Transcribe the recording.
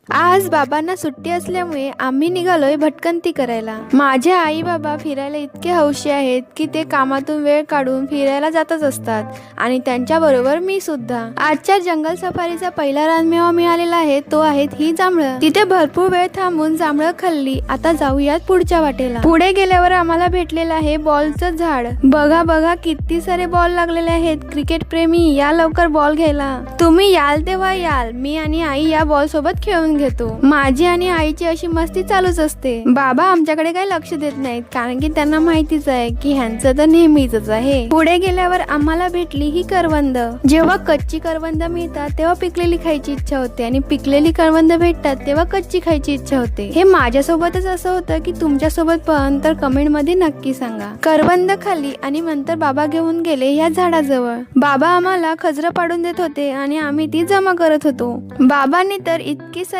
आज बाबांना सुट्टी असल्यामुळे आम्ही निघालोय भटकंती करायला। माझे आई बाबा फिरायला इतके हौशी आहेत की ते कामातून वेळ काढून फिरायला जातच असतात आणि त्यांच्या बरोबर मी सुद्धा। आजच्या जंगल सफारीचा पहिला रानमेवा मिळालेला आहे, तो आहेत ही जांभळं। तिथे भरपूर वेळ थांबून जांभळं खाल्ली। आता जाऊयात पुढच्या वाटेला। पुढे गेल्यावर आम्हाला भेटलेलं आहे बॉलचं झाड। बघा बघा किती सारे बॉल लागलेले आहेत। क्रिकेट प्रेमी या लवकर बॉल घ्यायला। तुम्ही याल तेव्हा याल, मी आणि आई या बॉल सोबत खेळून घेतो। माझी आणि आईची अशी मस्ती चालूच असते। बाबा आमच्याकडे काही लक्ष देत नाहीत कारण की त्यांना माहितीच आहे की ह्यांचं तर नेहमीच आहे। पुढे गेल्यावर आम्हाला भेटली ही करवंद। जेव्हा कच्ची करवंद मिळतात तेव्हा पिकलेली खायची इच्छा होते आणि पिकलेली करवंद भेटतात तेव्हा कच्ची खायची इच्छा होते। हे माझ्यासोबतच असं होतं की तुमच्यासोबत पण तर कमेंट मध्ये नक्की सांगा। करवंद खाल्ली आणि नंतर बाबा घेऊन गेले या झाडाजवळ। बाबा आम्हाला खजरं पाडून देत होते आणि आम्ही ती जमा करत होतो। बाबांनी तर इतकी